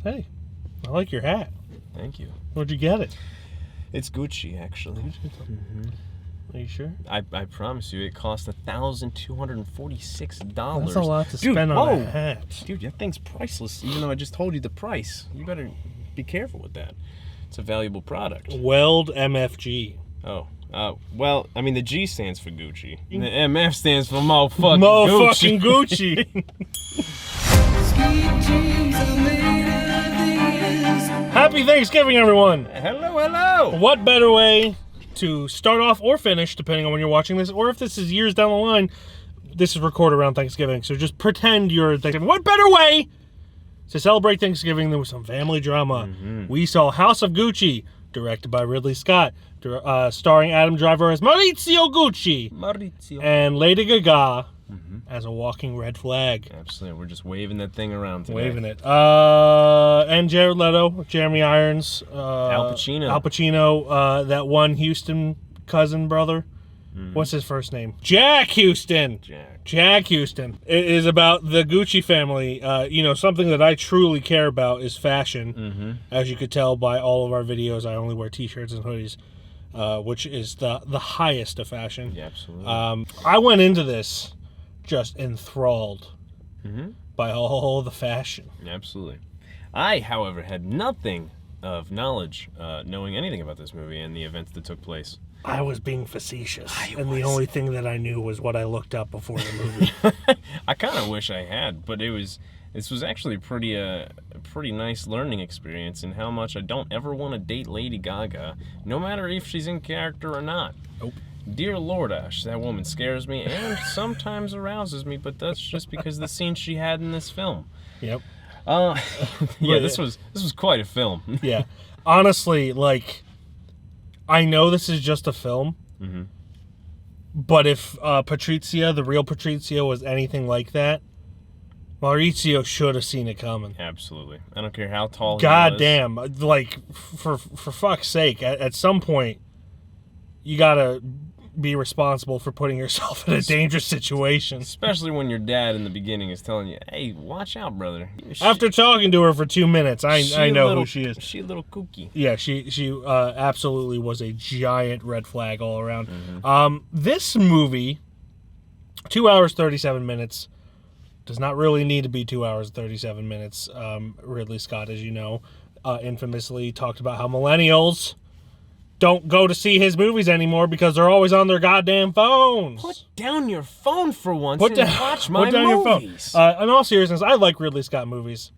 Hey, I like your hat. Thank you. Where'd you get it? It's Gucci, actually. Mm-hmm. Are you sure? I promise you, it cost $1,246. That's a lot to spend on a hat. Dude, that thing's priceless, even though I just told you the price. You better be careful with that. It's a valuable product. Weld MFG. Oh. Well, I mean, the G stands for Gucci. The MF stands for motherfucking Gucci. Happy Thanksgiving, everyone. Hello. What better way to start off or finish, depending on when you're watching this, or if this is years down the line, this is recorded around Thanksgiving, so just pretend you're Thanksgiving. What better way to celebrate Thanksgiving than with some family drama? Mm-hmm. We saw House of Gucci, directed by Ridley Scott, starring Adam Driver as Maurizio Gucci, and Lady Gaga as a walking red flag. Absolutely, we're just waving that thing around today. Waving it. And Jared Leto, Jeremy Irons, Al Pacino, that one Houston cousin brother. What's his first name? Jack Houston. Jack Houston. It is about the Gucci family. Something that I truly care about is fashion. As you could tell by all of our videos, I only wear t-shirts and hoodies, which is the highest of fashion. Yeah, absolutely. I went into this just enthralled by all the fashion. Absolutely. I, however, had nothing of knowledge, knowing anything about this movie and the events that took place. I was being facetious, the only thing that I knew was what I looked up before the movie. I kind of wish I had, but this was actually a pretty nice learning experience in how much I don't ever want to date Lady Gaga, no matter if she's in character or not. Nope. Dear Lord, Ash, that woman scares me and sometimes arouses me, but that's just because of the scenes she had in this film. Yep. This was quite a film. Yeah. Honestly, I know this is just a film, but if Patrizia, the real Patrizia, was anything like that, Maurizio should have seen it coming. Absolutely. I don't care how tall he was. God damn. For fuck's sake, at some point, you gotta be responsible for putting yourself in a dangerous situation. Especially when your dad in the beginning is telling you, hey, watch out, brother. After talking to her for 2 minutes, I know who she is. She a little kooky. Yeah, she absolutely was a giant red flag all around. This movie, 2 hours, 37 minutes, does not really need to be 2 hours, 37 minutes. Ridley Scott, as you know, infamously talked about how millennials don't go to see his movies anymore because they're always on their goddamn phones. Put down your phone for once and watch my movies. In all seriousness, I like Ridley Scott movies.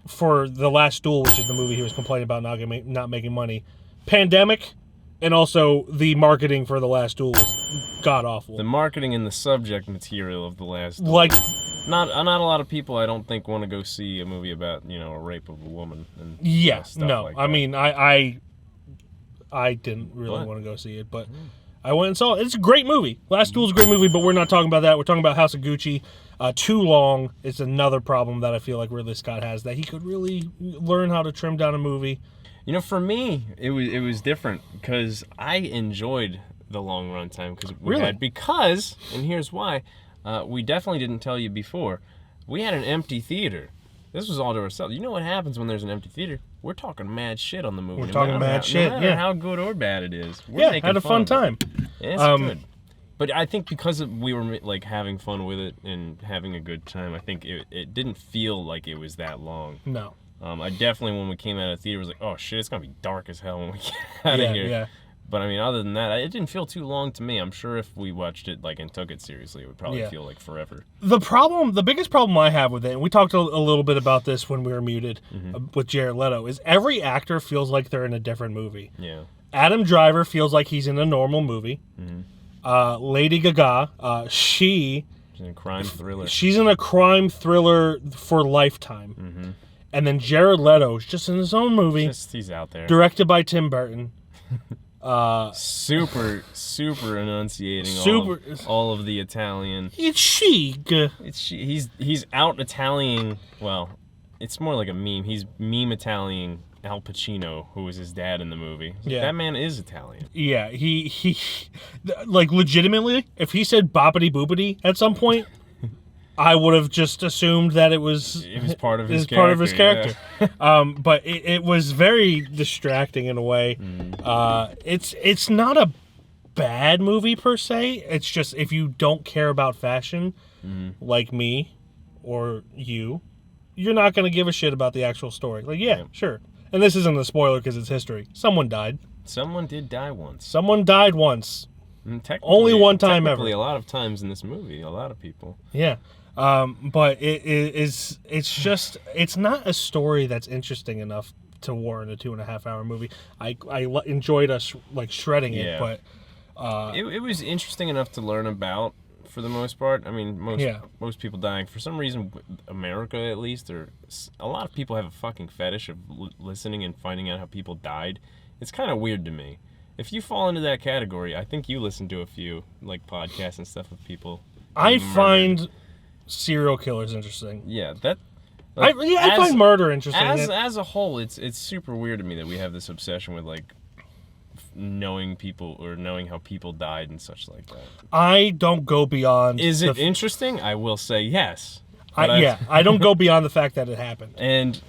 For The Last Duel, which is the movie he was complaining about not making money. Pandemic, and also the marketing for The Last Duel was god-awful. The marketing and the subject material of The Last Duel. Not a lot of people, I don't think, want to go see a movie about, a rape of a woman. And stuff like that. I mean, I didn't really want to go see it, but I went and saw it. It's a great movie. Last Duel's a great movie, but we're not talking about that. We're talking about House of Gucci. Too long. It's another problem that I feel like Ridley Scott has, that he could really learn how to trim down a movie. For me, it was different because I enjoyed the long run time because, and here's why, we definitely didn't tell you before, we had an empty theater. This was all to ourselves. You know what happens when there's an empty theater? We're talking mad shit on the movie. We're talking mad shit, no matter how good or bad it is. Had a fun time. Yeah, it's good. But I think because we were having fun with it and having a good time, I think it didn't feel like it was that long. No. I definitely, when we came out of the theater, was like, oh shit, it's going to be dark as hell when we get out of here. Yeah. But I mean, other than that, it didn't feel too long to me. I'm sure if we watched it and took it seriously, it would probably feel like forever. The biggest problem I have with it, and we talked a little bit about this when we were muted with Jared Leto, is every actor feels like they're in a different movie. Yeah. Adam Driver feels like he's in a normal movie. Lady Gaga, she's in a crime thriller. She's in a crime thriller for Lifetime. And then Jared Leto's just in his own movie. He's out there. Directed by Tim Burton. Super enunciating all of the Italian. It's chic. He's out Italian. Well, it's more like a meme. He's meme Italian Al Pacino, who was his dad in the movie. That man is Italian. Yeah, he legitimately, if he said boppity boopity at some point, I would have just assumed that it was part of his character. Yeah. But it was very distracting in a way. It's not a bad movie per se. It's just if you don't care about fashion, like me or you're not going to give a shit about the actual story. Like, yeah, sure. And this isn't a spoiler because it's history. Someone died. Someone did die once. Someone died once. Only one time ever. A lot of times in this movie, a lot of people. Yeah. But it's not a story that's interesting enough to warrant a 2.5-hour movie. I enjoyed us like shredding it, but it was interesting enough to learn about for the most part. I mean, most people dying for some reason, America at least, or a lot of people have a fucking fetish of listening and finding out how people died. It's kind of weird to me. If you fall into that category, I think you listen to a few like podcasts and stuff of people. I find serial killers interesting. Yeah, that. I find murder interesting. As a whole, it's super weird to me that we have this obsession with like knowing people or knowing how people died and such like that. I don't go beyond. Is it interesting? I will say yes. I don't go beyond the fact that it happened. And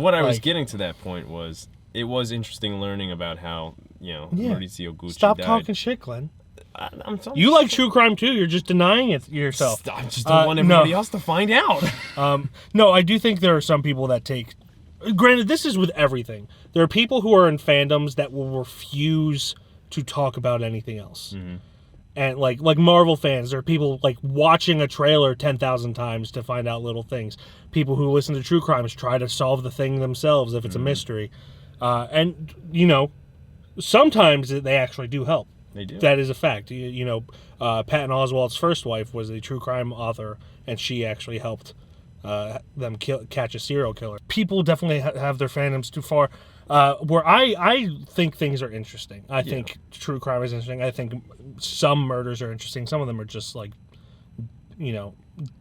what I was getting to that point was it was interesting learning about how Maurizio Gucci Stop died. talking shit, Glenn. You like true crime too. You're just denying it yourself. I just don't want everybody else to find out. No, I do think there are some people that take. Granted, this is with everything. There are people who are in fandoms that will refuse to talk about anything else. And like Marvel fans, there are people like watching a trailer 10,000 times to find out little things. People who listen to true crimes try to solve the thing themselves if it's a mystery. And sometimes they actually do help. They do. That is a fact. Patton Oswalt's first wife was a true crime author, and she actually helped them catch a serial killer. People definitely have their fandoms too far. Where I think things are interesting. I think true crime is interesting. I think some murders are interesting. Some of them are just like,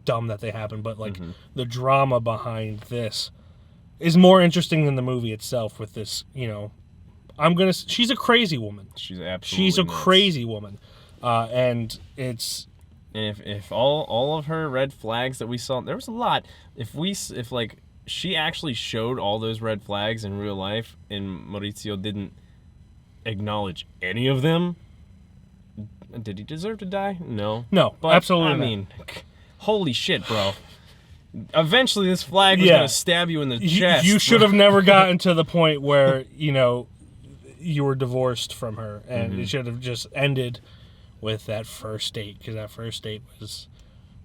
dumb that they happen. But like the drama behind this is more interesting than the movie itself. With this, she's a crazy woman. She's absolutely a crazy woman, and it's. And if all of her red flags that we saw, there was a lot. If she actually showed all those red flags in real life, and Maurizio didn't acknowledge any of them, did he deserve to die? No, but, absolutely. I mean, holy shit, bro. Eventually, this flag was gonna stab you in the chest. You should have never gotten to the point where you were divorced from her, and it should have just ended with that first date, because that first date was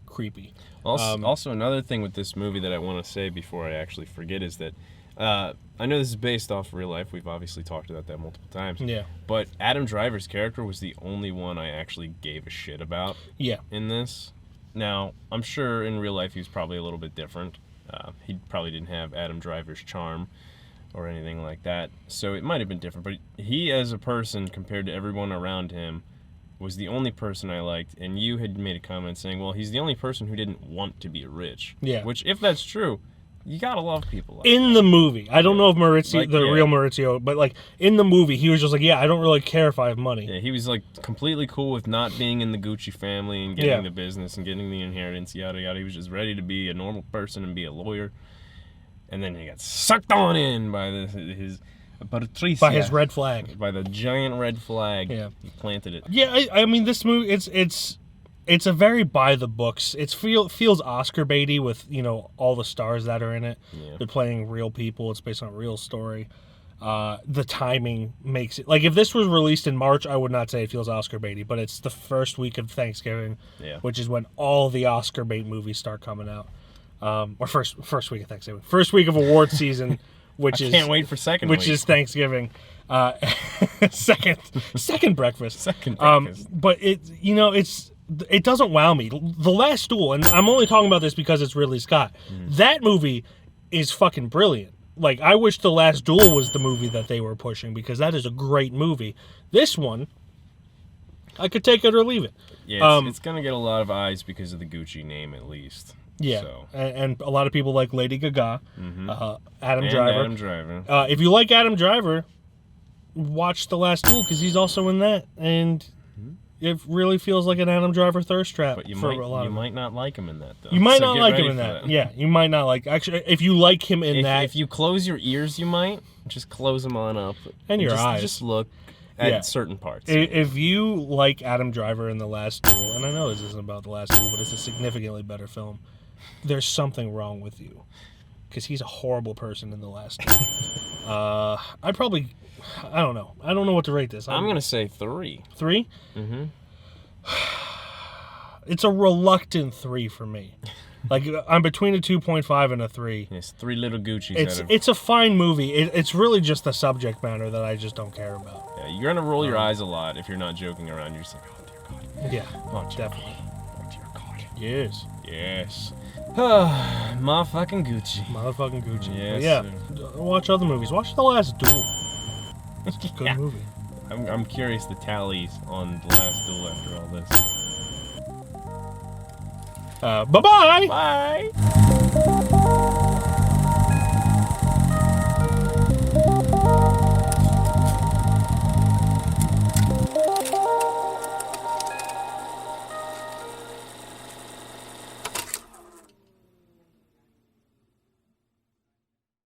creepy. Also, another thing with this movie that I want to say before I actually forget is that I know this is based off real life. We've obviously talked about that multiple times. Yeah. But Adam Driver's character was the only one I actually gave a shit about. Yeah. In this. Now, I'm sure in real life he was probably a little bit different. He probably didn't have Adam Driver's charm or anything like that. So it might have been different. But he, as a person, compared to everyone around him, was the only person I liked. And you had made a comment saying, well, he's the only person who didn't want to be rich. Yeah. Which, if that's true, you gotta love people like in that. The movie. I don't know if Maurizio, real Maurizio, but like in the movie, he was just like, I don't really care if I have money. Yeah, he was like completely cool with not being in the Gucci family and getting the business and getting the inheritance, yada yada. He was just ready to be a normal person and be a lawyer. And then he got sucked on in by his Patricia. By his red flag. By the giant red flag. Yeah. He planted it. Yeah, I mean, this movie, it's a very by the books. It feels Oscar baity with all the stars that are in it. Yeah. They're playing real people. It's based on a real story. The timing makes it like if this was released in March, I would not say it feels Oscar baity. But it's the first week of Thanksgiving, which is when all the Oscar bait movies start coming out. Or first week of Thanksgiving, first week of award season, which is can't wait for second, which is Thanksgiving. Second breakfast. Second breakfast. But it doesn't wow me. The Last Duel, and I'm only talking about this because it's Ridley Scott. That movie is fucking brilliant. Like, I wish The Last Duel was the movie that they were pushing, because that is a great movie. This one, I could take it or leave it. Yeah, it's going to get a lot of eyes because of the Gucci name, at least. Yeah, so. And a lot of people like Lady Gaga, Adam Driver. Adam Driver. If you like Adam Driver, watch The Last Duel, because he's also in that. And it really feels like an Adam Driver thirst trap But you for a lot you of might not like him in that, though. You might So not get like him ready in for that. Yeah, you might not like. Actually, if you like him in that, if you close your ears, you might just close them on up and your eyes. Just look at certain parts. If you like Adam Driver in The Last Duel, and I know this isn't about The Last Duel, but it's a significantly better film, there's something wrong with you. Because he's a horrible person in The Last Duel. I don't know. I don't know what to rate this. I'm going to say 3. 3? Mm-hmm. It's a reluctant 3 for me. Like, I'm between a 2.5 and a 3. It's 3 little Gucci's. It's a fine movie. It's really just the subject matter that I just don't care about. Yeah, you're gonna roll your eyes a lot if you're not joking around. You're just like, oh dear God. Yeah, oh, dear definitely. God. Oh dear God. Yes. Yes. Motherfucking Gucci. Motherfucking Gucci. Yes. But yeah. Watch other movies. Watch The Last Duel. It's a good movie. I'm curious the tallies on The Last Duel after all this. Bye-bye. Bye.